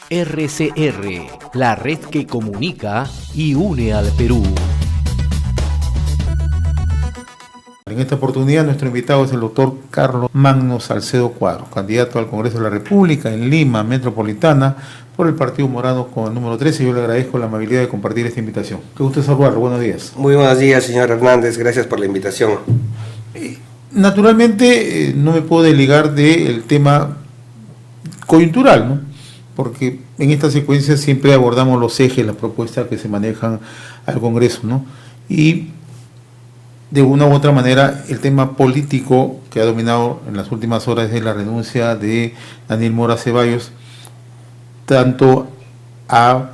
RCR, la red que comunica y une al Perú. En esta oportunidad nuestro invitado es el doctor Carlos Magno Salcedo Cuadros, candidato al Congreso de la República en Lima Metropolitana por el Partido Morado con el número 13. Yo le agradezco la amabilidad de compartir esta invitación. Qué gusto saludarlo, buenos días. Muy buenos días, señor Hernández, gracias por la invitación. Naturalmente no me puedo desligar del tema coyuntural, ¿no? Porque en esta secuencia siempre abordamos los ejes, las propuestas que se manejan al Congreso, ¿no? Y de una u otra manera el tema político que ha dominado en las últimas horas es la renuncia de Daniel Mora Ceballos, tanto a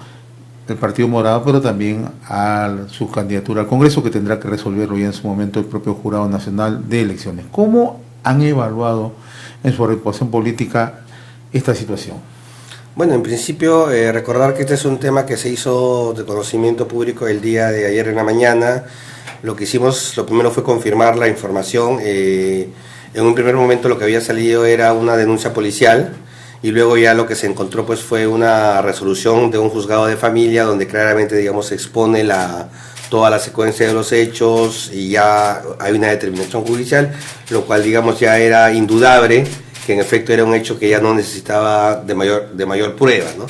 el Partido Morado, pero también a su candidatura al Congreso, que tendrá que resolverlo ya en su momento el propio Jurado Nacional de Elecciones. ¿Cómo han evaluado en su articulación política esta situación? Bueno, en principio recordar que este es un tema que se hizo de conocimiento público el día de ayer en la mañana. Lo que hicimos, lo primero fue confirmar la información. En un primer momento lo que había salido era una denuncia policial y luego ya lo que se encontró pues fue una resolución de un juzgado de familia donde claramente, digamos, se expone toda la secuencia de los hechos y ya hay una determinación judicial, lo cual, digamos, ya era indudable que en efecto era un hecho que ya no necesitaba de mayor prueba, ¿no?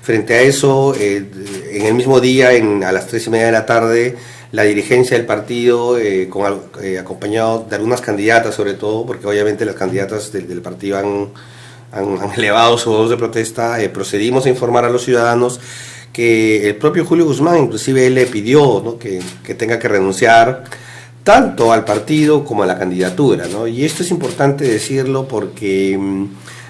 Frente a eso, en el mismo día, a las 3:30 de la tarde, la dirigencia del partido, acompañado de algunas candidatas sobre todo, porque obviamente las candidatas del partido han elevado su voz de protesta, procedimos a informar a los ciudadanos que el propio Julio Guzmán, inclusive él le pidió, ¿no?, que tenga que renunciar tanto al partido como a la candidatura, ¿no? Y esto es importante decirlo porque,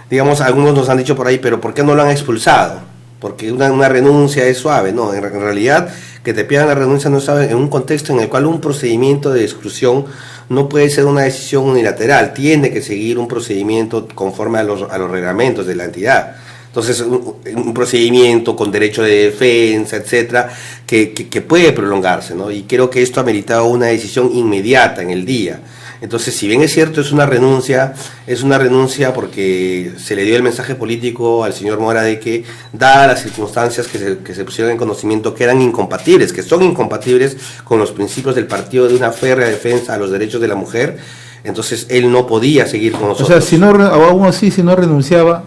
digamos, algunos nos han dicho por ahí, pero ¿por qué no lo han expulsado? Porque una renuncia es suave. No, en realidad que te pidan la renuncia no es suave en un contexto en el cual un procedimiento de exclusión no puede ser una decisión unilateral, tiene que seguir un procedimiento conforme a los reglamentos de la entidad. Entonces, un procedimiento con derecho de defensa, etcétera, que puede prolongarse, ¿no? Y creo que esto ha meritado una decisión inmediata en el día. Entonces, si bien es cierto, es una renuncia porque se le dio el mensaje político al señor Mora de que, dadas las circunstancias que se pusieron en conocimiento, que son incompatibles con los principios del partido de una férrea defensa a los derechos de la mujer, entonces él no podía seguir con nosotros. O sea, aún así, si no renunciaba,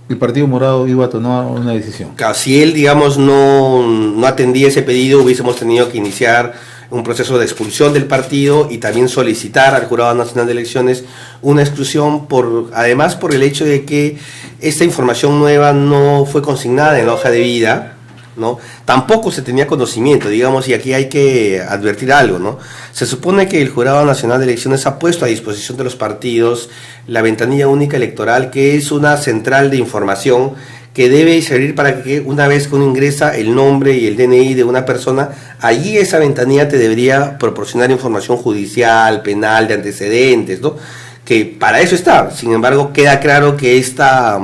el Partido Morado iba a tomar una decisión. Claro, si él, digamos, no atendía ese pedido, hubiésemos tenido que iniciar un proceso de expulsión del partido y también solicitar al Jurado Nacional de Elecciones una exclusión, además por el hecho de que esta información nueva no fue consignada en la hoja de vida, ¿no? Tampoco se tenía conocimiento, digamos, y aquí hay que advertir algo, ¿no? Se supone que el Jurado Nacional de Elecciones ha puesto a disposición de los partidos la ventanilla única electoral, que es una central de información que debe servir para que una vez que uno ingresa el nombre y el DNI de una persona, allí esa ventanilla te debería proporcionar información judicial, penal, de antecedentes, ¿no? Que para eso está. Sin embargo, queda claro que esta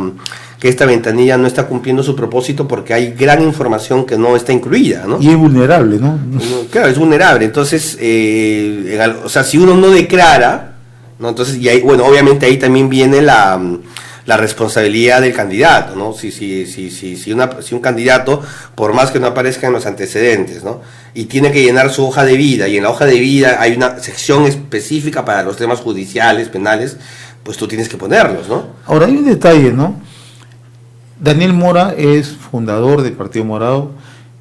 ventanilla no está cumpliendo su propósito porque hay gran información que no está incluida, ¿no? Y es vulnerable, ¿no? Claro, es vulnerable. Entonces, o sea, si uno no declara, ¿no? Entonces, y ahí, bueno, obviamente ahí también viene la responsabilidad del candidato, ¿no? Si un candidato, por más que no aparezca en los antecedentes, ¿no?, y tiene que llenar su hoja de vida, y en la hoja de vida hay una sección específica para los temas judiciales, penales, pues tú tienes que ponerlos, ¿no? Ahora hay un detalle, ¿no? Daniel Mora es fundador del Partido Morado,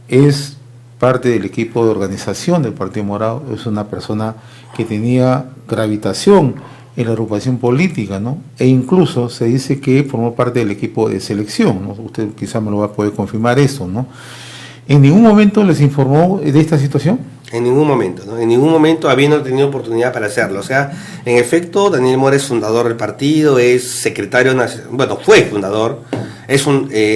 es parte del equipo de organización del Partido Morado, es una persona que tenía gravitación en la agrupación política, ¿no? E incluso se dice que formó parte del equipo de selección, ¿no? Usted quizá me lo va a poder confirmar eso, ¿no? ¿En ningún momento les informó de esta situación? En ningún momento, ¿no? En ningún momento habiendo tenido oportunidad para hacerlo. O sea, en efecto, Daniel Mora es fundador del partido, es secretario nacional, bueno, fue fundador,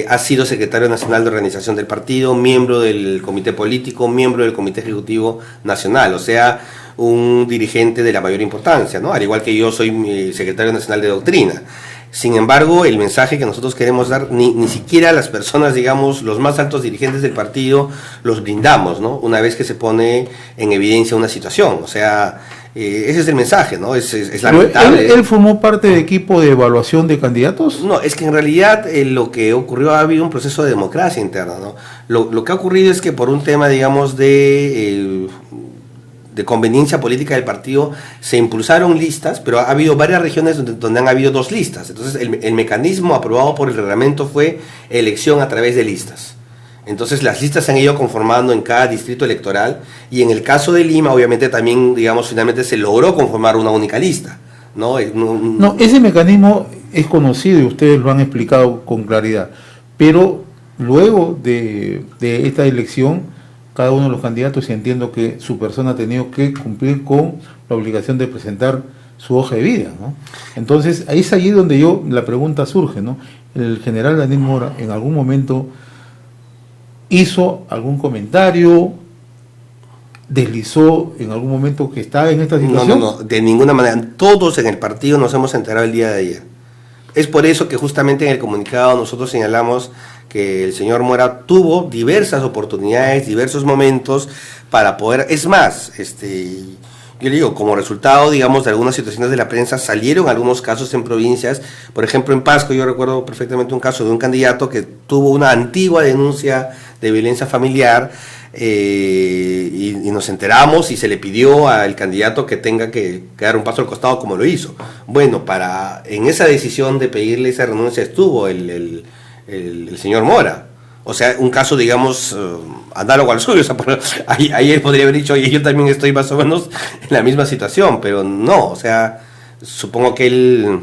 ha sido secretario nacional de organización del partido, miembro del comité político, miembro del comité ejecutivo nacional, o sea, un dirigente de la mayor importancia, ¿no? Al igual que yo soy secretario nacional de doctrina. Sin embargo, el mensaje que nosotros queremos dar, ni siquiera a las personas, digamos, los más altos dirigentes del partido, los brindamos, ¿no?, una vez que se pone en evidencia una situación. O sea, Ese es el mensaje, ¿no? Es Pero lamentable. ¿Él formó parte del equipo de evaluación de candidatos? No, es que en realidad lo que ocurrió, ha habido un proceso de democracia interna, ¿no? Lo que ha ocurrido es que por un tema, digamos, de conveniencia política del partido, se impulsaron listas, pero ha habido varias regiones donde han habido 2 listas. Entonces, el mecanismo aprobado por el reglamento fue elección a través de listas. Entonces, las listas se han ido conformando en cada distrito electoral, y en el caso de Lima, obviamente, también, digamos, finalmente se logró conformar una única lista, ¿no? No, ese mecanismo es conocido y ustedes lo han explicado con claridad, pero luego de esta elección, cada uno de los candidatos, y entiendo que su persona ha tenido que cumplir con la obligación de presentar su hoja de vida, ¿no? Entonces, ahí es allí donde la pregunta surge, ¿no? El general Daniel Mora en algún momento hizo algún comentario, deslizó en algún momento que estaba en esta situación. No, de ninguna manera. Todos en el partido nos hemos enterado el día de ayer. Es por eso que justamente en el comunicado nosotros señalamos que el señor Mora tuvo diversas oportunidades, diversos momentos para poder, es más, yo le digo, como resultado, digamos, de algunas situaciones de la prensa, salieron algunos casos en provincias. Por ejemplo, en Pasco yo recuerdo perfectamente un caso de un candidato que tuvo una antigua denuncia de violencia familiar, y nos enteramos y se le pidió al candidato que tenga que dar un paso al costado, como lo hizo. Bueno, en esa decisión de pedirle esa renuncia estuvo el señor Mora. O sea, un caso, digamos, análogo al suyo. O sea, ahí él podría haber dicho, oye, yo también estoy más o menos en la misma situación, pero no, o sea, supongo que él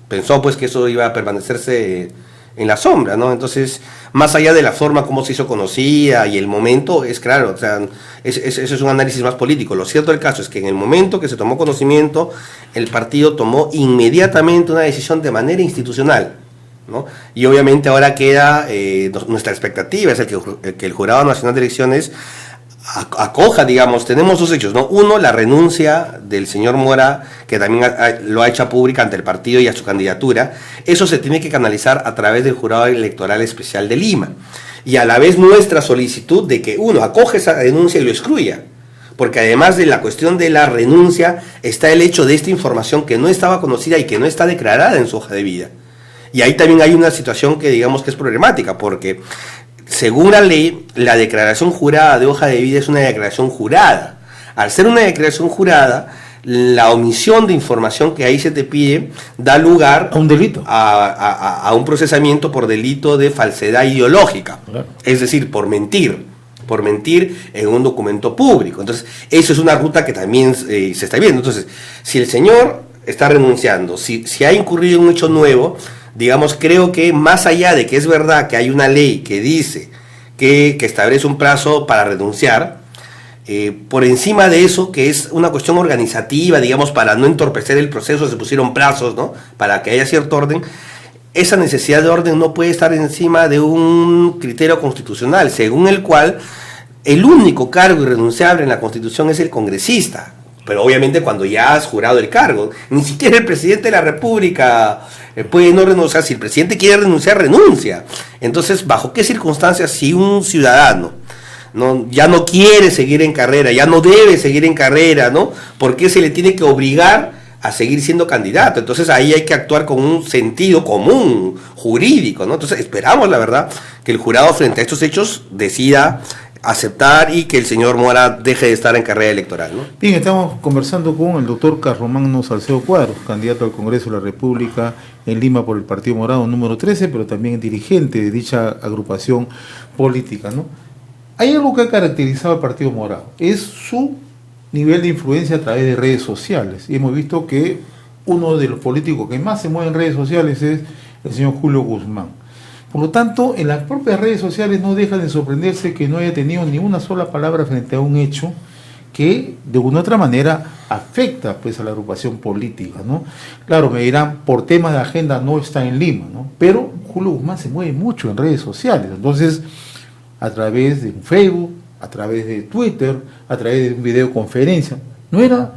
pensó pues que eso iba a permanecerse en la sombra, ¿no? Entonces, más allá de la forma como se hizo conocida y el momento, es claro, o sea, eso es un análisis más político. Lo cierto del caso es que en el momento que se tomó conocimiento, el partido tomó inmediatamente una decisión de manera institucional, ¿no? Y obviamente ahora queda, nuestra expectativa es que el Jurado Nacional de Elecciones acoja, digamos, tenemos 2 hechos, ¿no? Uno, la renuncia del señor Mora, que también lo ha hecho pública ante el partido y a su candidatura. Eso se tiene que canalizar a través del Jurado Electoral Especial de Lima. Y a la vez nuestra solicitud de que uno acoge esa renuncia y lo excluya. Porque además de la cuestión de la renuncia, está el hecho de esta información que no estaba conocida y que no está declarada en su hoja de vida. Y ahí también hay una situación que digamos que es problemática, porque según la ley, la declaración jurada de hoja de vida es una declaración jurada. Al ser una declaración jurada, la omisión de información que ahí se te pide da lugar a un delito, a un procesamiento por delito de falsedad ideológica, claro. Es decir, por mentir en un documento público. Entonces, eso es una ruta que también se está viendo. Entonces, si el señor está renunciando, si ha incurrido en un hecho nuevo, digamos, creo que más allá de que es verdad que hay una ley que dice que establece un plazo para renunciar, por encima de eso, que es una cuestión organizativa, digamos, para no entorpecer el proceso, se pusieron plazos, ¿no?, para que haya cierto orden. Esa necesidad de orden no puede estar encima de un criterio constitucional, según el cual el único cargo irrenunciable en la Constitución es el congresista. Pero obviamente cuando ya has jurado el cargo, ni siquiera el presidente de la República puede no renunciar. Si el presidente quiere renunciar, renuncia. Entonces, ¿bajo qué circunstancias si un ciudadano ya no quiere seguir en carrera, ya no debe seguir en carrera, ¿no?, por qué se le tiene que obligar a seguir siendo candidato? Entonces ahí hay que actuar con un sentido común jurídico, ¿no? Entonces esperamos, la verdad, que el jurado frente a estos hechos decida aceptar y que el señor Mora deje de estar en carrera electoral, ¿no? Bien, estamos conversando con el doctor Carlomagno Salcedo Cuadros, candidato al Congreso de la República en Lima por el Partido Morado número 13, pero también dirigente de dicha agrupación política, ¿no? Hay algo que ha caracterizado al Partido Morado, es su nivel de influencia a través de redes sociales. Y hemos visto que uno de los políticos que más se mueve en redes sociales es el señor Julio Guzmán. Por lo tanto, en las propias redes sociales no dejan de sorprenderse que no haya tenido ni una sola palabra frente a un hecho que de una u otra manera afecta pues a la agrupación política, ¿no? Claro, me dirán, por temas de agenda no está en Lima, ¿no? Pero Julio Guzmán se mueve mucho en redes sociales. Entonces, a través de un Facebook, a través de Twitter, a través de un videoconferencia, ¿no era,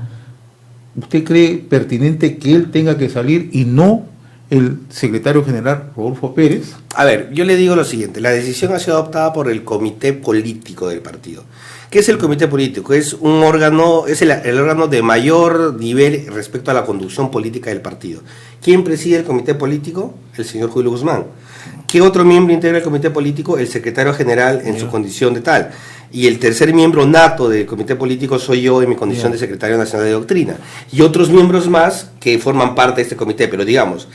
usted cree pertinente que él tenga que salir y no el secretario general Rodolfo Pérez. A ver, yo le digo lo siguiente, la decisión ha sido adoptada por el comité político del partido. ¿Qué es el comité político? Es un órgano, es el órgano de mayor nivel respecto a la conducción política del partido. ¿Quién preside el comité político? El señor Julio Guzmán. ¿Qué otro miembro integra el comité político? El secretario general en su condición de tal. Y el tercer miembro nato del comité político soy yo en mi condición de secretario nacional de doctrina. Y otros miembros más que forman parte de este comité. Pero digamos,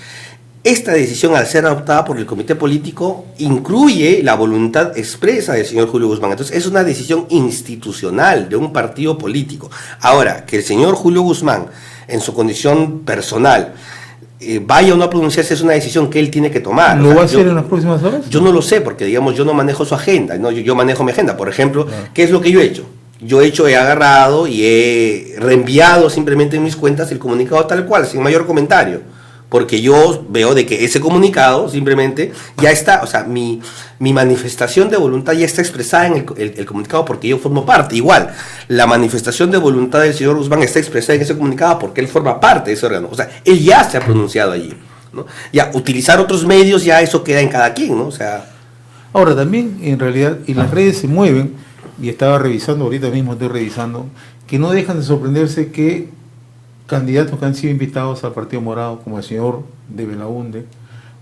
esta decisión, al ser adoptada por el comité político, incluye la voluntad expresa del señor Julio Guzmán. Entonces, es una decisión institucional de un partido político. Ahora, que el señor Julio Guzmán, en su condición personal, vaya o no a pronunciarse, es una decisión que él tiene que tomar. ¿Lo va a hacer en las próximas horas? Yo no lo sé, porque digamos, yo no manejo su agenda, ¿no? Yo manejo mi agenda. Por ejemplo, ¿qué es lo que yo he hecho? He agarrado y he reenviado simplemente en mis cuentas el comunicado tal cual, sin mayor comentario. Porque yo veo de que ese comunicado simplemente ya está, o sea, mi manifestación de voluntad ya está expresada en el comunicado porque yo formo parte. Igual, la manifestación de voluntad del señor Guzmán está expresada en ese comunicado porque él forma parte de ese órgano. O sea, él ya se ha pronunciado allí, ¿no? Ya, utilizar otros medios, ya eso queda en cada quien, ¿no? O sea... Ahora, también, en realidad, y las redes se mueven, y estaba revisando, ahorita mismo estoy revisando, que no dejan de sorprenderse que candidatos que han sido invitados al Partido Morado, como el señor de Belaunde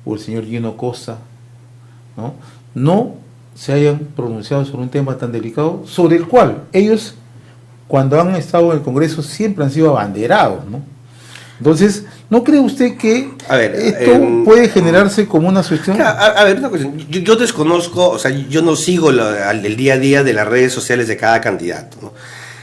o el señor Gino Costa, no se hayan pronunciado sobre un tema tan delicado, sobre el cual ellos, cuando han estado en el Congreso, siempre han sido abanderados, ¿no? Entonces, ¿no cree usted que esto puede generarse como una sucesión? A ver, una cuestión. Yo desconozco, o sea, yo no sigo el día a día de las redes sociales de cada candidato, ¿no?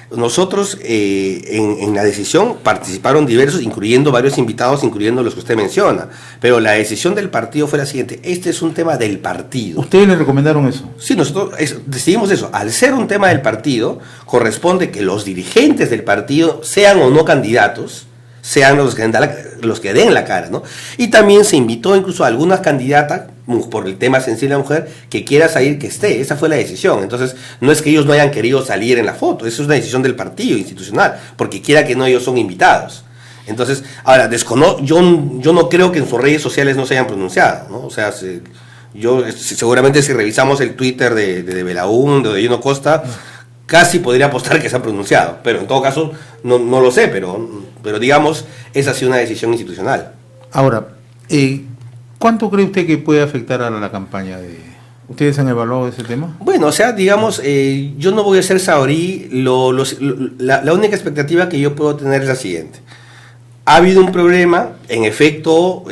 Nosotros en la decisión participaron diversos, incluyendo varios invitados, incluyendo los que usted menciona, pero la decisión del partido fue la siguiente: este es un tema del partido. ¿Ustedes le recomendaron eso? Sí, nosotros decidimos eso. Al ser un tema del partido, corresponde que los dirigentes del partido, sean o no candidatos, sean los que den la cara, ¿no? Y también se invitó incluso a algunas candidatas, por el tema sensible de la mujer, que quiera salir, que esté. Esa fue la decisión. Entonces, no es que ellos no hayan querido salir en la foto, esa es una decisión del partido institucional, porque quiera que no, ellos son invitados. Entonces, ahora, yo no creo que en sus redes sociales no se hayan pronunciado, ¿no? O sea, seguramente si revisamos el Twitter de Belaúnde o de Gino Costa, casi podría apostar que se han pronunciado, pero en todo caso no lo sé, pero digamos, esa ha sido una decisión institucional. Ahora, ¿cuánto cree usted que puede afectar a la campaña de... ¿Ustedes han evaluado ese tema? Bueno, o sea, digamos, yo no voy a ser saorí, la única expectativa que yo puedo tener es la siguiente. Ha habido un problema, en efecto,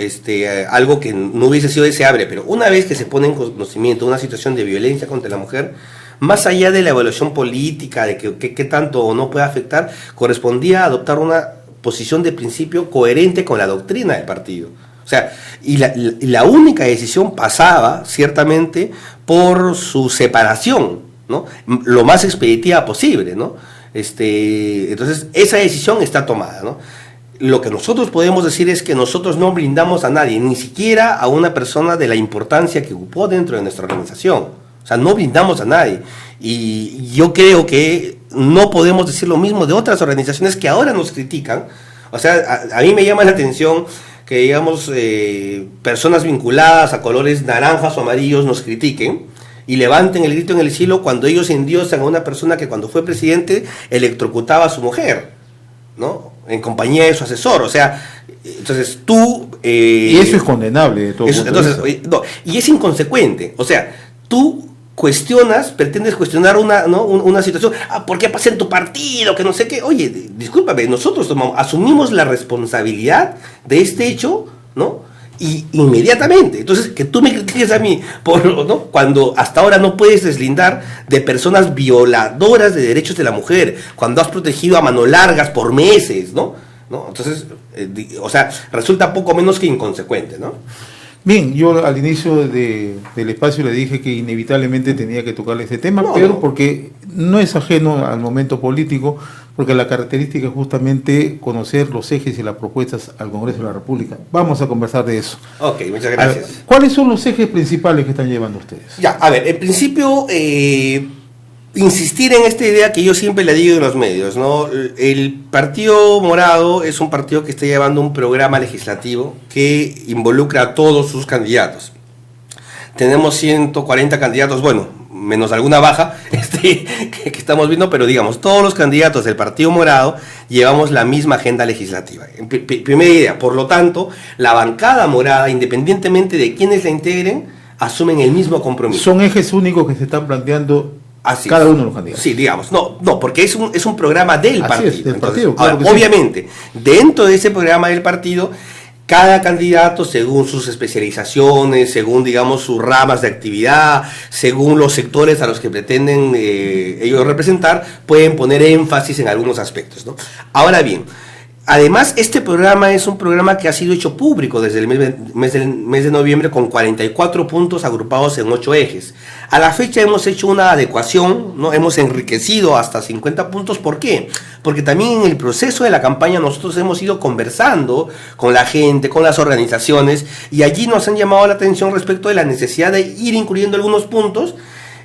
algo que no hubiese sido deseable, pero una vez que se pone en conocimiento una situación de violencia contra la mujer, más allá de la evaluación política, de qué tanto o no puede afectar, correspondía adoptar una posición de principio coherente con la doctrina del partido. O sea, y la única decisión pasaba, ciertamente, por su separación, ¿no? Lo más expeditiva posible, ¿no? Entonces, esa decisión está tomada, ¿no? Lo que nosotros podemos decir es que nosotros no brindamos a nadie, ni siquiera a una persona de la importancia que ocupó dentro de nuestra organización. O sea, no brindamos a nadie. Y yo creo que no podemos decir lo mismo de otras organizaciones que ahora nos critican. O sea, a mí me llama la atención que, digamos, personas vinculadas a colores naranjas o amarillos nos critiquen y levanten el grito en el cielo cuando ellos endiosan a una persona que cuando fue presidente electrocutaba a su mujer, ¿no? En compañía de su asesor. O sea, entonces tú... y eso es condenable de todo eso, entonces, no, y es inconsecuente. O sea, tú pretendes cuestionar una situación, ¿por qué pasa en tu partido? Que no sé qué. Oye, discúlpame, nosotros asumimos la responsabilidad de este hecho, ¿no? Y inmediatamente. Entonces, que tú me critiques a mí, ¿no? Cuando hasta ahora no puedes deslindar de personas violadoras de derechos de la mujer, cuando has protegido a mano largas por meses, ¿no? Entonces, o sea, resulta poco menos que inconsecuente, ¿no? Bien, yo al inicio del espacio le dije que inevitablemente tenía que tocarle ese tema, pero porque no es ajeno al momento político, porque la característica es justamente conocer los ejes y las propuestas al Congreso de la República. Vamos a conversar de eso. Ok, muchas gracias. ¿Cuáles son los ejes principales que están llevando ustedes? Ya, a ver, en principio insistir en esta idea que yo siempre le digo en los medios, ¿no? El Partido Morado es un partido que está llevando un programa legislativo que involucra a todos sus candidatos. Tenemos 140 candidatos, bueno, menos alguna baja que estamos viendo, pero digamos, todos los candidatos del Partido Morado llevamos la misma agenda legislativa. Primera idea, por lo tanto, la bancada morada, independientemente de quiénes la integren, asumen el mismo compromiso. Son ejes únicos que se están planteando cada uno de los candidatos. Sí, digamos, no, porque es un programa del partido. Es, del Entonces, partido, claro, ahora, obviamente, dentro de ese programa del partido, cada candidato, según sus especializaciones, según, digamos, sus ramas de actividad, según los sectores a los que pretenden ellos representar, pueden poner énfasis en algunos aspectos, ¿no? Ahora bien, además, este programa es un programa que ha sido hecho público desde el mes de noviembre con 44 puntos agrupados en 8 ejes. A la fecha hemos hecho una adecuación, ¿no? Hemos enriquecido hasta 50 puntos. ¿Por qué? Porque también en el proceso de la campaña nosotros hemos ido conversando con la gente, con las organizaciones, y allí nos han llamado la atención respecto de la necesidad de ir incluyendo algunos puntos.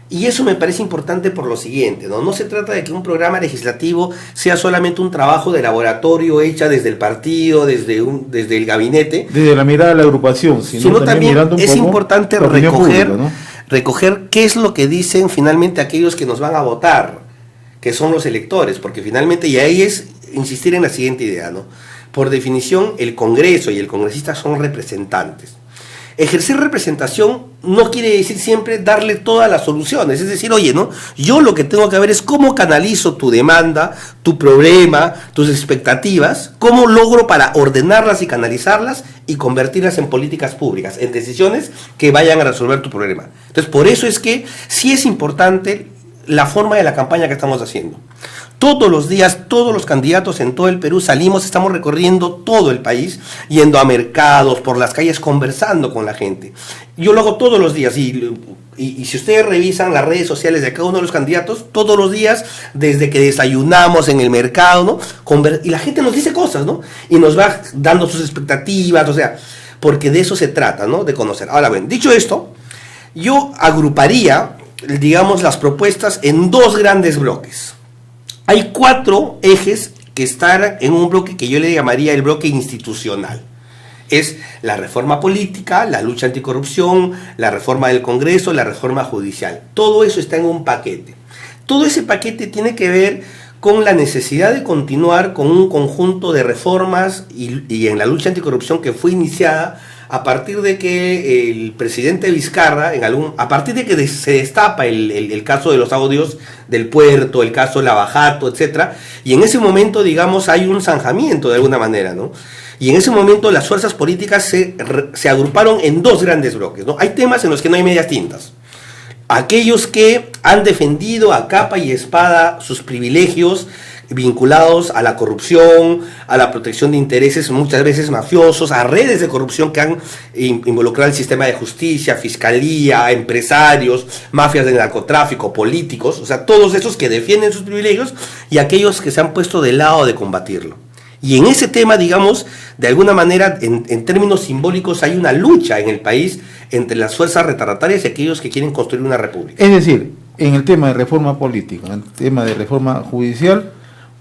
Y eso me parece importante por lo siguiente, ¿no? No se trata de que un programa legislativo sea solamente un trabajo de laboratorio hecha desde el partido, desde el gabinete. Desde la mirada de la agrupación, sino también es importante recoger qué es lo que dicen finalmente aquellos que nos van a votar, que son los electores, porque finalmente, y ahí es insistir en la siguiente idea, ¿no? Por definición, el Congreso y el congresista son representantes. Ejercer representación no quiere decir siempre darle todas las soluciones, es decir, oye, ¿no? Yo lo que tengo que ver es cómo canalizo tu demanda, tu problema, tus expectativas, cómo logro para ordenarlas y canalizarlas y convertirlas en políticas públicas, en decisiones que vayan a resolver tu problema. Entonces, por eso es que sí es importante la forma de la campaña que estamos haciendo. Todos los días, todos los candidatos en todo el Perú salimos, estamos recorriendo todo el país, yendo a mercados, por las calles, conversando con la gente. Yo lo hago todos los días y si ustedes revisan las redes sociales de cada uno de los candidatos, todos los días, desde que desayunamos en el mercado, ¿no? Y la gente nos dice cosas, ¿no? Y nos va dando sus expectativas, o sea, porque de eso se trata, ¿no? De conocer. Ahora, bueno, dicho esto, yo agruparía, digamos, las propuestas en 2 grandes bloques. Hay 4 ejes que están en un bloque que yo le llamaría el bloque institucional. Es la reforma política, la lucha anticorrupción, la reforma del Congreso, la reforma judicial. Todo eso está en un paquete. Todo ese paquete tiene que ver con la necesidad de continuar con un conjunto de reformas y en la lucha anticorrupción que fue iniciada a partir de que el presidente Vizcarra, a partir de que se destapa el caso de los audios del puerto, el caso Lavajato, etcétera, y en ese momento, digamos, hay un zanjamiento de alguna manera, ¿no? Y en ese momento las fuerzas políticas se agruparon en 2 grandes bloques, ¿no? Hay temas en los que no hay medias tintas. Aquellos que han defendido a capa y espada sus privilegios vinculados a la corrupción, a la protección de intereses muchas veces mafiosos, a redes de corrupción que han involucrado al sistema de justicia, fiscalía, empresarios, mafias de narcotráfico, políticos, o sea, todos esos que defienden sus privilegios y aquellos que se han puesto del lado de combatirlo. Y en ese tema, digamos, de alguna manera, en términos simbólicos, hay una lucha en el país entre las fuerzas retardatarias y aquellos que quieren construir una república. Es decir, en el tema de reforma política, en el tema de reforma judicial,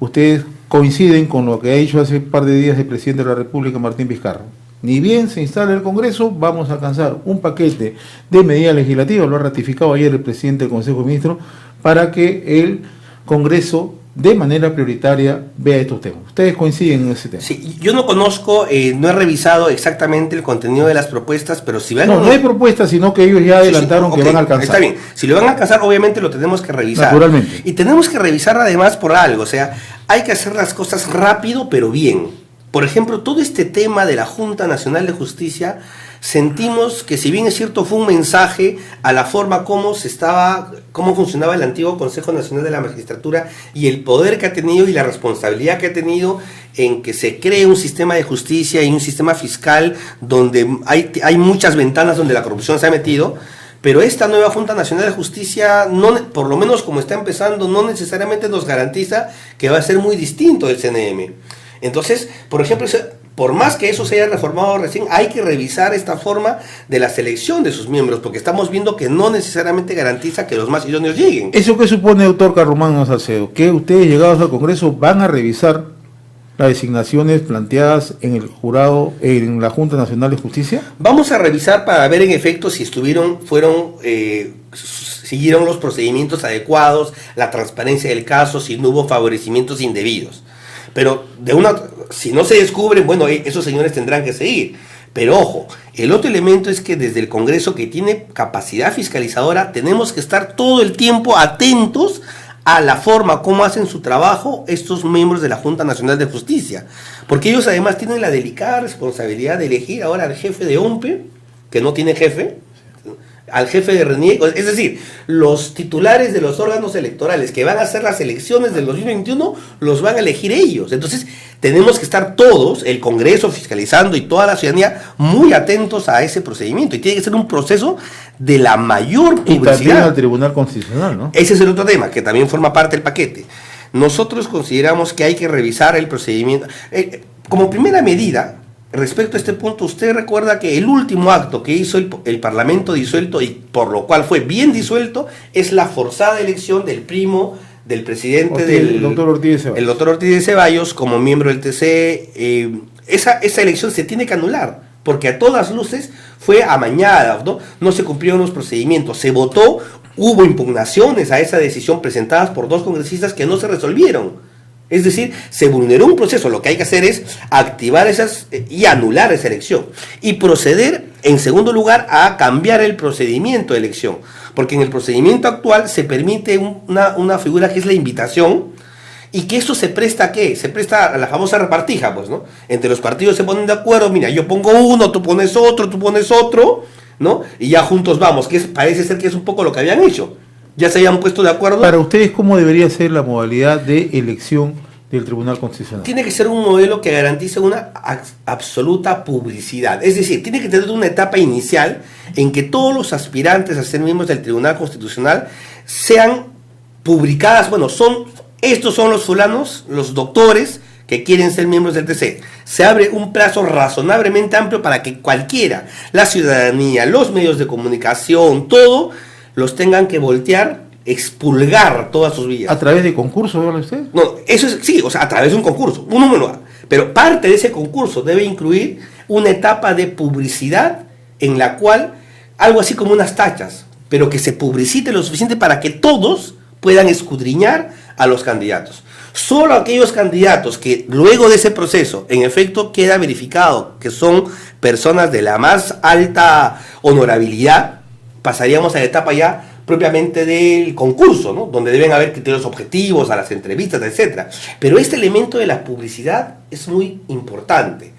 ustedes coinciden con lo que ha dicho hace un par de días el presidente de la República, Martín Vizcarra. Ni bien se instala el Congreso, vamos a alcanzar un paquete de medidas legislativas, lo ha ratificado ayer el presidente del Consejo de Ministros, para que el Congreso de manera prioritaria vea estos temas. ¿Ustedes coinciden en ese tema? Sí, yo no conozco, no he revisado exactamente el contenido de las propuestas, pero si van... No hay propuestas, sino que ellos ya adelantaron que van a alcanzar. Está bien, si lo van a alcanzar, obviamente lo tenemos que revisar. Naturalmente. Y tenemos que revisar además por algo, o sea, hay que hacer las cosas rápido, pero bien. Por ejemplo, todo este tema de la Junta Nacional de Justicia, sentimos que si bien es cierto fue un mensaje a la forma cómo funcionaba el antiguo Consejo Nacional de la Magistratura y el poder que ha tenido y la responsabilidad que ha tenido en que se cree un sistema de justicia y un sistema fiscal donde hay muchas ventanas donde la corrupción se ha metido, pero esta nueva Junta Nacional de Justicia, por lo menos como está empezando, no necesariamente nos garantiza que va a ser muy distinto del CNM. Entonces, por ejemplo, por más que eso se haya reformado recién, hay que revisar esta forma de la selección de sus miembros, porque estamos viendo que no necesariamente garantiza que los más idóneos lleguen. ¿Eso qué supone, doctor Carlomagno Salcedo? ¿Que ustedes, llegados al Congreso, van a revisar las designaciones planteadas en el jurado, en la Junta Nacional de Justicia? Vamos a revisar para ver en efecto si siguieron los procedimientos adecuados, la transparencia del caso, si no hubo favorecimientos indebidos. Pero si no se descubren, bueno, esos señores tendrán que seguir. Pero ojo, el otro elemento es que desde el Congreso, que tiene capacidad fiscalizadora, tenemos que estar todo el tiempo atentos a la forma como hacen su trabajo estos miembros de la Junta Nacional de Justicia. Porque ellos además tienen la delicada responsabilidad de elegir ahora al jefe de OMPE, que no tiene jefe, al jefe de RENIEC, es decir, los titulares de los órganos electorales que van a hacer las elecciones del 2021 los van a elegir ellos. Entonces tenemos que estar todos, el Congreso fiscalizando y toda la ciudadanía, muy atentos a ese procedimiento, y tiene que ser un proceso de la mayor publicidad. Y también al Tribunal Constitucional, ¿no? Ese es el otro tema, que también forma parte del paquete. Nosotros consideramos que hay que revisar el procedimiento. Como primera medida, respecto a este punto, usted recuerda que el último acto que hizo el Parlamento disuelto, y por lo cual fue bien disuelto, es la forzada elección del primo del presidente el doctor Ortiz de Ceballos. El doctor Ortiz de Ceballos como miembro del TC. Esa elección se tiene que anular, porque a todas luces fue amañada, ¿no? No se cumplieron los procedimientos, se votó, hubo impugnaciones a esa decisión presentadas por 2 congresistas que no se resolvieron. Es decir, se vulneró un proceso. Lo que hay que hacer es activar y anular esa elección. Y proceder, en segundo lugar, a cambiar el procedimiento de elección. Porque en el procedimiento actual se permite una figura que es la invitación, y que eso se presta ¿a qué? Se presta a la famosa repartija, pues, ¿no? Entre los partidos se ponen de acuerdo, mira, yo pongo uno, tú pones otro, ¿no? Y ya juntos vamos, que parece ser que es un poco lo que habían hecho. Ya se habían puesto de acuerdo. Para ustedes, ¿cómo debería ser la modalidad de elección del Tribunal Constitucional? Tiene que ser un modelo que garantice una absoluta publicidad. Es decir, tiene que tener una etapa inicial en que todos los aspirantes a ser miembros del Tribunal Constitucional sean publicadas. Bueno, estos son los fulanos, los doctores que quieren ser miembros del TC. Se abre un plazo razonablemente amplio para que cualquiera, la ciudadanía, los medios de comunicación, todo, los tengan que voltear, expulgar todas sus vías. ¿A través de concurso, habla usted? No, eso es, sí, o sea, a través de un concurso, un número. Pero parte de ese concurso debe incluir una etapa de publicidad en la cual, algo así como unas tachas, pero que se publicite lo suficiente para que todos puedan escudriñar a los candidatos. Solo aquellos candidatos que luego de ese proceso, en efecto, queda verificado que son personas de la más alta honorabilidad, pasaríamos a la etapa ya propiamente del concurso, ¿no? Donde deben haber criterios objetivos, a las entrevistas, etc. Pero este elemento de la publicidad es muy importante,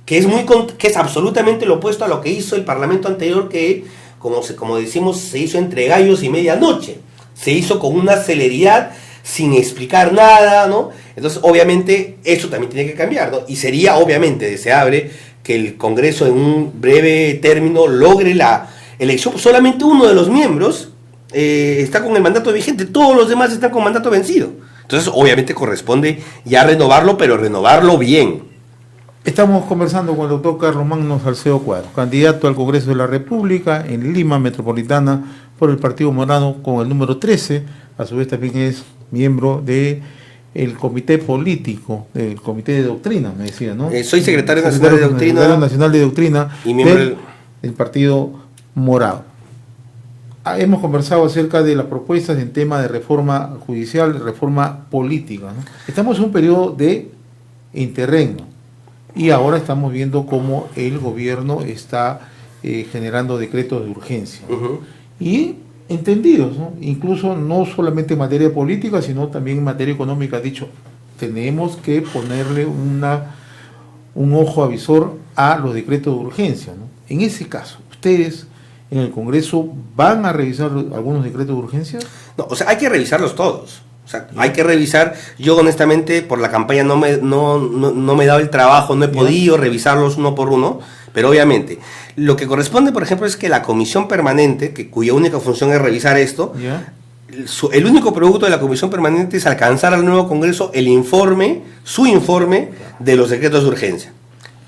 que es absolutamente lo opuesto a lo que hizo el Parlamento anterior, que, como decimos, se hizo entre gallos y medianoche. Se hizo con una celeridad, sin explicar nada, ¿no? Entonces, obviamente, eso también tiene que cambiar, ¿no? Y sería, obviamente, deseable que el Congreso en un breve término logre la elección. Solamente uno de los miembros está con el mandato vigente, todos los demás están con mandato vencido. Entonces, obviamente, corresponde ya renovarlo, pero renovarlo bien. Estamos conversando con el doctor Carlomagno Salcedo Cuadros, candidato al Congreso de la República en Lima Metropolitana por el Partido Morado con el número 13. A su vez también es miembro del comité político, del comité de doctrina, me decía, ¿no? Soy secretario nacional de doctrina y miembro del Partido Morado. Hemos conversado acerca de las propuestas en tema de reforma judicial, reforma política, ¿no? Estamos en un periodo de interregno y ahora estamos viendo cómo el gobierno está generando decretos de urgencia, ¿no? Y entendidos, ¿no? Incluso no solamente en materia política, sino también en materia económica. Ha dicho, tenemos que ponerle un ojo avisor a los decretos de urgencia, ¿no? En ese caso, ¿ustedes en el Congreso van a revisar algunos decretos de urgencia? No, o sea, hay que revisarlos todos. O sea, hay que revisar. Yo honestamente por la campaña no me he dado el trabajo, no he podido revisarlos uno por uno, pero obviamente lo que corresponde, por ejemplo, es que la comisión permanente, cuya única función es revisar esto, el único producto de la comisión permanente es alcanzar al nuevo Congreso su informe de los decretos de urgencia.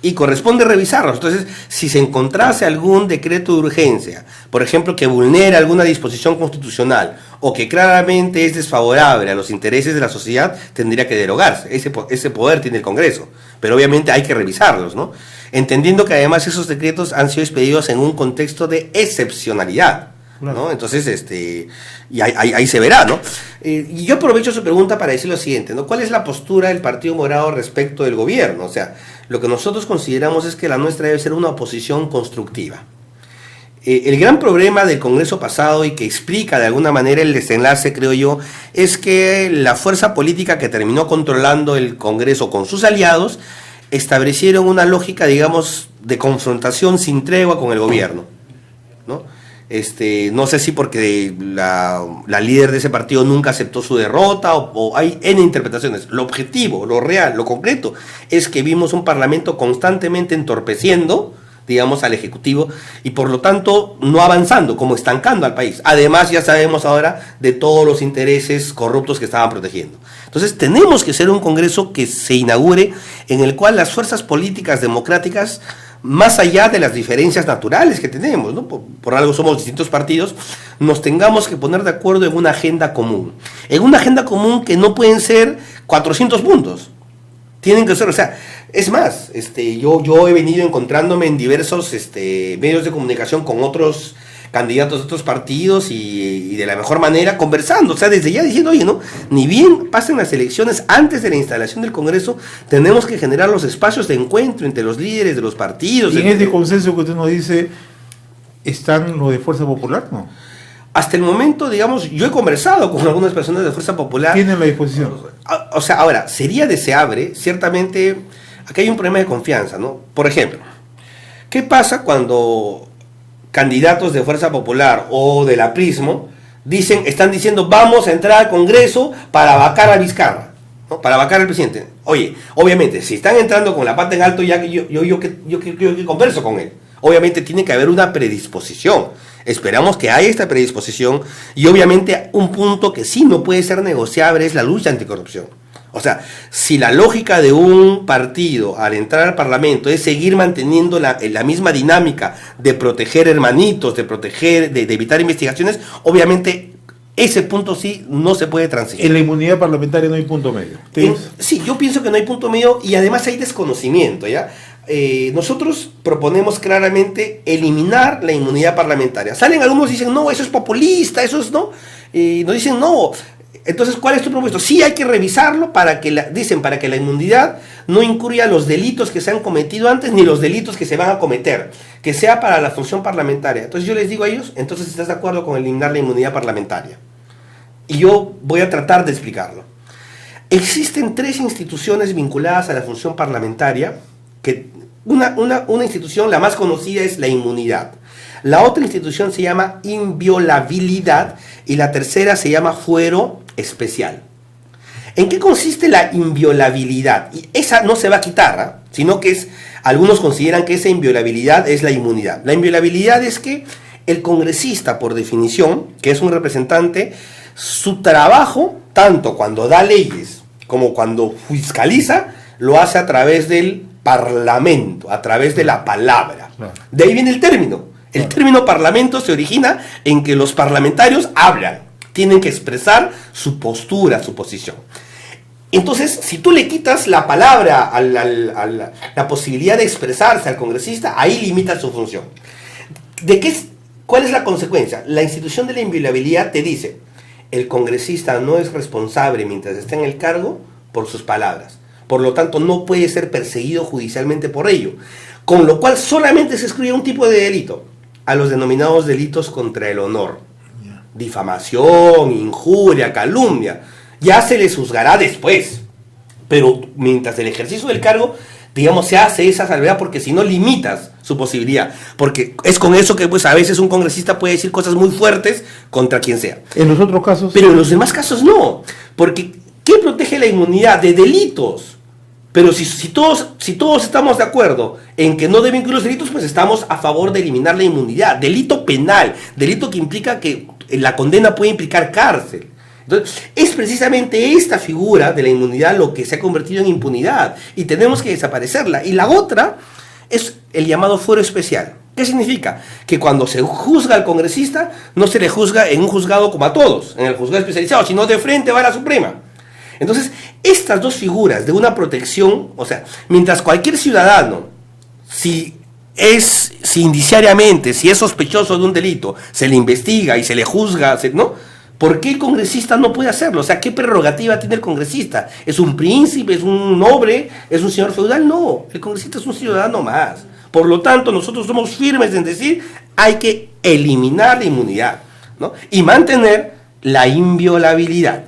y corresponde revisarlos. Entonces, si se encontrase algún decreto de urgencia, por ejemplo, que vulnera alguna disposición constitucional o que claramente es desfavorable a los intereses de la sociedad, tendría que derogarse. Ese poder tiene el Congreso, pero obviamente hay que revisarlos, ¿no? Entendiendo que además esos decretos han sido expedidos en un contexto de excepcionalidad, ¿no? Entonces, y ahí se verá, ¿no? Y yo aprovecho su pregunta para decir lo siguiente, ¿no? ¿Cuál es la postura del Partido Morado respecto del gobierno? O sea, lo que nosotros consideramos es que la nuestra debe ser una oposición constructiva. El gran problema del Congreso pasado y que explica de alguna manera el desenlace, creo yo, es que la fuerza política que terminó controlando el Congreso con sus aliados establecieron una lógica, digamos, de confrontación sin tregua con el gobierno, ¿no? No sé si porque la líder de ese partido nunca aceptó su derrota o hay N interpretaciones. Lo objetivo, lo real, lo concreto es que vimos un parlamento constantemente entorpeciendo, digamos, al Ejecutivo y por lo tanto no avanzando, como estancando al país. Además ya sabemos ahora de todos los intereses corruptos que estaban protegiendo. Entonces tenemos que ser un Congreso que se inaugure en el cual las fuerzas políticas democráticas, más allá de las diferencias naturales que tenemos, ¿no? Por algo somos distintos partidos, nos tengamos que poner de acuerdo en una agenda común. En una agenda común que no pueden ser 400 puntos. Tienen que ser, o sea, es más, yo he venido encontrándome en diversos medios de comunicación con otros candidatos de otros partidos y de la mejor manera conversando, o sea, desde ya diciendo, oye, ¿no? Ni bien pasen las elecciones, antes de la instalación del Congreso, tenemos que generar los espacios de encuentro entre los líderes de los partidos. Y en este consenso que usted nos dice, ¿están los de Fuerza Popular? No. Hasta el momento, digamos, yo he conversado con algunas personas de Fuerza Popular. ¿Tienen la disposición? O sea, ahora, sería deseable, ciertamente, aquí hay un problema de confianza, ¿no? Por ejemplo, ¿qué pasa cuando candidatos de Fuerza Popular o del aprismo están diciendo vamos a entrar al Congreso para vacar a Vizcarra, ¿no? Para vacar al presidente? Oye, obviamente, si están entrando con la pata en alto, ya que yo que converso con él, obviamente tiene que haber una predisposición. Esperamos que haya esta predisposición y obviamente un punto que sí no puede ser negociable es la lucha anticorrupción. O sea, si la lógica de un partido al entrar al Parlamento es seguir manteniendo la misma dinámica de proteger hermanitos, de evitar investigaciones, obviamente ese punto sí no se puede transigir. En la inmunidad parlamentaria no hay punto medio. Sí, yo pienso que no hay punto medio y además hay desconocimiento, ¿ya? Nosotros proponemos claramente eliminar la inmunidad parlamentaria. Salen algunos y dicen, no, eso es populista, eso es no. Nos dicen, no. Entonces, ¿cuál es tu propuesto? Sí, hay que revisarlo para que la inmunidad no incurra los delitos que se han cometido antes ni los delitos que se van a cometer, que sea para la función parlamentaria. Entonces yo les digo a ellos, entonces ¿estás de acuerdo con eliminar la inmunidad parlamentaria? Y yo voy a tratar de explicarlo. Existen 3 instituciones vinculadas a la función parlamentaria, que una institución, la más conocida, es la inmunidad. La otra institución se llama inviolabilidad y la tercera se llama fuero especial. ¿En qué consiste la inviolabilidad? Y esa no se va a quitar, sino que algunos consideran que esa inviolabilidad es la inmunidad. La inviolabilidad es que el congresista, por definición, que es un representante, su trabajo, tanto cuando da leyes como cuando fiscaliza, lo hace a través del Parlamento, a través de la palabra. De ahí viene el término. El término parlamento se origina en que los parlamentarios hablan, tienen que expresar su postura, su posición. Entonces, si tú le quitas la palabra, la posibilidad de expresarse al congresista, ahí limitas su función. ¿Cuál es la consecuencia? La institución de la inviolabilidad te dice, el congresista no es responsable mientras esté en el cargo por sus palabras. Por lo tanto, no puede ser perseguido judicialmente por ello. Con lo cual, solamente se excluye un tipo de delito, a los denominados delitos contra el honor. Difamación, injuria, calumnia. Ya se les juzgará después. Pero mientras el ejercicio del cargo, digamos, se hace esa salvedad porque si no limitas su posibilidad. Porque es con eso que pues a veces un congresista puede decir cosas muy fuertes contra quien sea. En los otros casos... Pero en los demás casos no. Porque ¿qué protege la inmunidad? De delitos. Pero si todos estamos de acuerdo en que no deben incluir los delitos, pues estamos a favor de eliminar la inmunidad. Delito penal, delito que implica que la condena puede implicar cárcel. Entonces, es precisamente esta figura de la inmunidad lo que se ha convertido en impunidad y tenemos que desaparecerla. Y la otra es el llamado fuero especial. ¿Qué significa? Que cuando se juzga al congresista, no se le juzga en un juzgado como a todos, en el juzgado especializado, sino de frente va a la Suprema. Entonces, estas dos figuras de una protección, o sea, mientras cualquier ciudadano, si indiciariamente, si es sospechoso de un delito, se le investiga y se le juzga, ¿no? ¿Por qué el congresista no puede hacerlo? O sea, ¿qué prerrogativa tiene el congresista? ¿Es un príncipe? ¿Es un noble? ¿Es un señor feudal? No, el congresista es un ciudadano más. Por lo tanto, nosotros somos firmes en decir, hay que eliminar la inmunidad, ¿no? Y mantener la inviolabilidad,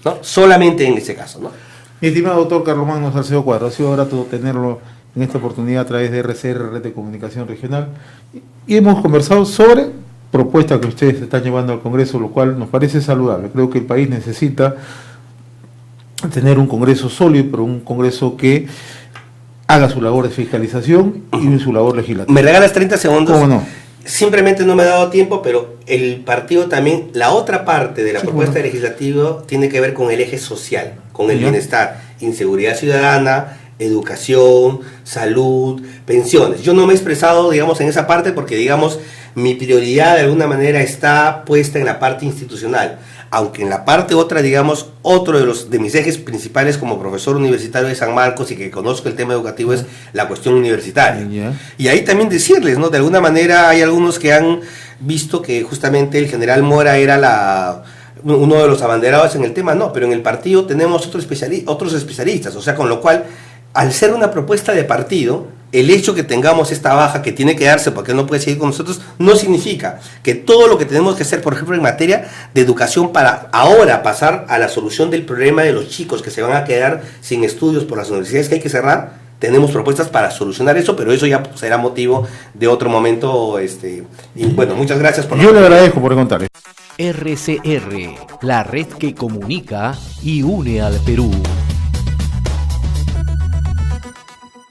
¿no? Solamente en ese caso, ¿no? Mi estimado doctor Carlomagno Salcedo Cuadro, ha sido grato tenerlo en esta oportunidad a través de RCR, Red de Comunicación Regional, y hemos conversado sobre propuestas que ustedes están llevando al Congreso, lo cual nos parece saludable. Creo que el país necesita tener un Congreso sólido, pero un Congreso que haga su labor de fiscalización y su labor legislativa. ¿Me regalas 30 segundos? ¿Cómo no? Simplemente no me ha dado tiempo, pero el partido también, la otra parte de la propuesta legislativa tiene que ver con el eje social, con el bienestar, inseguridad ciudadana, educación, salud, pensiones. Yo no me he expresado, digamos, en esa parte porque, digamos, mi prioridad de alguna manera está puesta en la parte institucional, aunque en la parte otra, digamos, otro de mis ejes principales como profesor universitario de San Marcos y que conozco el tema educativo es la cuestión universitaria. Y ahí también decirles, ¿no? De alguna manera hay algunos que han visto que justamente el general Mora era uno de los abanderados en el tema, no, pero en el partido tenemos otros especialistas, o sea, con lo cual, al ser una propuesta de partido, el hecho que tengamos esta baja que tiene que darse porque no puede seguir con nosotros, no significa que todo lo que tenemos que hacer, por ejemplo, en materia de educación para ahora pasar a la solución del problema de los chicos que se van a quedar sin estudios por las universidades que hay que cerrar, tenemos propuestas para solucionar eso, pero eso ya será motivo de otro momento. Y bueno, muchas gracias por... Yo le agradezco por contarle. RCR, la red que comunica y une al Perú.